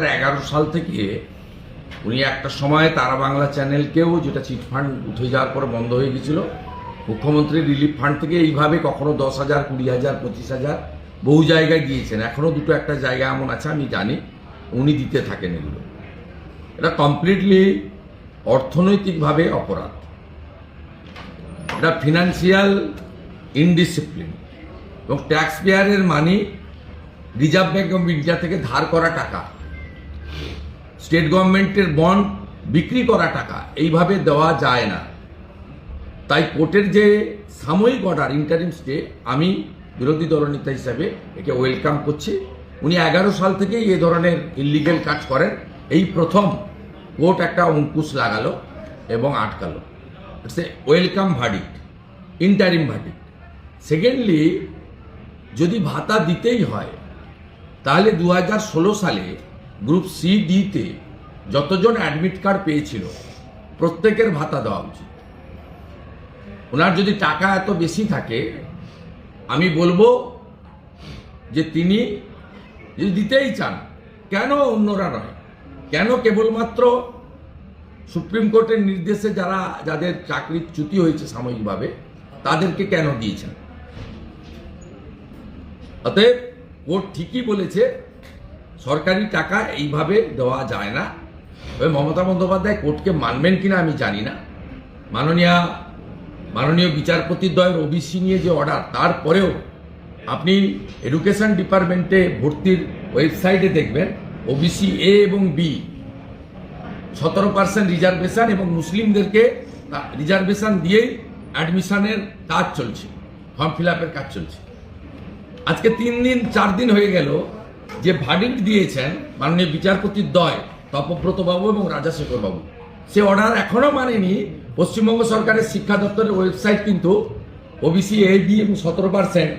2011 সাল থেকে উনি একটা সময় তারা বাংলা চ্যানেলকেও, যেটা চিটফান্ড উঠে যাওয়ার পরে বন্ধ হয়ে গেছিল, মুখ্যমন্ত্রী রিলিফ ফান্ড থেকে এইভাবে কখনো 10,000, 20,000, 25,000 বহু জায়গায় দিয়েছেন। এখনও দুটো একটা জায়গা এমন আছে আমি জানি, উনি দিতে থাকেন এগুলো। এটা কমপ্লিটলি অর্থনৈতিকভাবে অপরাধ, এটা ফিনান্সিয়াল ইনডিসিপ্লিন এবং ট্যাক্স পেয়ারের money, Reserve Bank of India থেকে ধার করা টাকা, স্টেট গভর্নমেন্টের বন্ড বিক্রি করা টাকা এইভাবে দেওয়া যায় না। তাই কোর্টের যে সাময়িক অর্ডার, ইন্টারিম স্টে, আমি বিরোধী দলনেতা হিসাবে একে ওয়েলকাম করছি। উনি 11 সাল থেকেই এ ধরনের ইলিগেল কাজ করেন, এই প্রথম কোর্ট একটা অঙ্কুশ লাগালো এবং আটকালো। It's a welcome verdict, interim verdict. Secondly, যদি ভাতা দিতেই হয় তাহলে 2016 সালে গ্রুপ সি ডিতে যতজন অ্যাডমিট কার্ড পেয়েছিল প্রত্যেকের ভাতা দেওয়া উচিত। ওনার যদি টাকা এত বেশি থাকে, আমি বলবো যে তিনি যদি দিতেই চান, কেন অন্যরা নয়, কেন কেবলমাত্র সুপ্রিম কোর্টের নির্দেশে যাদের চাকরির চ্যুতি হয়েছে সাময়িকভাবে তাদেরকে কেন দিয়েছেন? অতএব কোর্ট ঠিকই বলেছে, সরকারি টাকা এইভাবে দেওয়া যায় না। তবে মমতা বন্দ্যোপাধ্যায় কোর্টকে মানবেন কিনা আমি জানি না। মাননীয় বিচারপতিদ্বয়ের ওবিসি নিয়ে যে অর্ডার, তারপরেও আপনি এডুকেশন ডিপার্টমেন্টে ভর্তির ওয়েবসাইটে দেখবেন ওবিসি এ এবং বি 17% রিজার্ভেশন এবং মুসলিমদেরকে রিজার্ভেশন দিয়েই অ্যাডমিশনের কাজ চলছে, ফর্ম ফিল আপের কাজ চলছে। আজকে 4 দিন হয়ে গেল যে ভার্ডিক্ট দিয়েছেন মাননীয় বিচারপতিদ্বয় তপব্রত বাবু এবং রাজাশেখর বাবু, সে অর্ডার এখনো মানেনি পশ্চিমবঙ্গ সরকারের শিক্ষা দপ্তরের ওয়েবসাইট। কিন্তু ওবিসি এ বি এবং 17%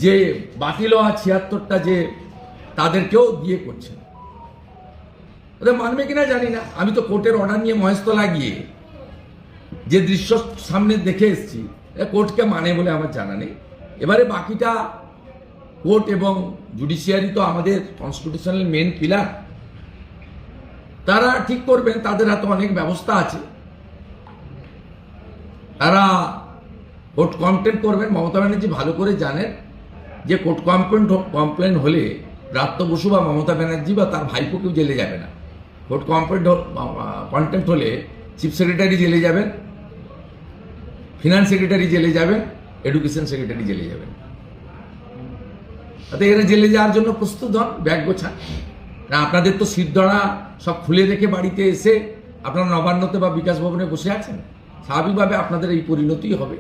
যে বাতিল হওয়া 76টা যে তাদেরকেও দিয়ে করছে, ওদের মানবে কিনা জানি না। আমি তো কোর্টের অর্ডার নিয়ে মহেশতলা গিয়ে যে দৃশ্য সামনে দেখে এসেছি, কোর্টকে মানে বলে আমার জানা নেই। এবারে বাকিটা কোর্ট এবং জুডিশিয়ারি তো আমাদের কনস্টিটিউশনাল মেন পিলার, তারা ঠিক করবেন। তাদের হাতে অনেক ব্যবস্থা আছে, তারা কোর্ট কমপ্লেন করবেন। মমতা ব্যানার্জি ভালো করে জানেন যে কোর্ট কমপ্লেন হলে ব্রাত্য বসু বা মমতা ব্যানার্জি বা তার ভাইপো কেউ জেলে যাবে না। কোর্ট কন্টেম্প্ট হলে চিফ সেক্রেটারি জেলে যাবেন, ফিনান্স সেক্রেটারি জেলে যাবেন, এডুকেশন সেক্রেটারি জেলে যাবেন। তাতে এরা জেলে যাওয়ার জন্য প্রস্তুত হন, ব্যাগ গোছান না। আপনাদের তো সিটদড়া সব খুলে রেখে বাড়িতে এসে আপনারা নবান্নতে বা বিকাশ ভবনে বসে আছেন, স্বাভাবিকভাবে আপনাদের এই পরিণতি হবে।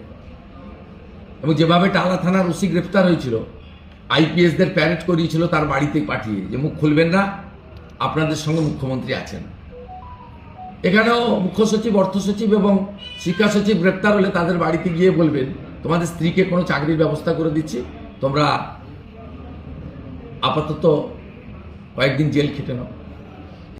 এবং যেভাবে টালা থানার ওসি গ্রেফতার হয়েছিল, আইপিএসদের প্যারেড করিয়েছিল তার বাড়িতে পাঠিয়ে, যে মুখ খুলবেন না, আপনাদের সঙ্গে মুখ্যমন্ত্রী আছেন। এখানেও মুখ্য সচিব, অর্থ সচিব এবং শিক্ষা সচিব গ্রেপ্তার হলে তাদের বাড়িতে গিয়ে বলবেন, তোমাদের স্ত্রীকে কোনো চাকরির ব্যবস্থা করে দিচ্ছি, তোমরা আপাতত কয়েকদিন জেল খেটে নাও।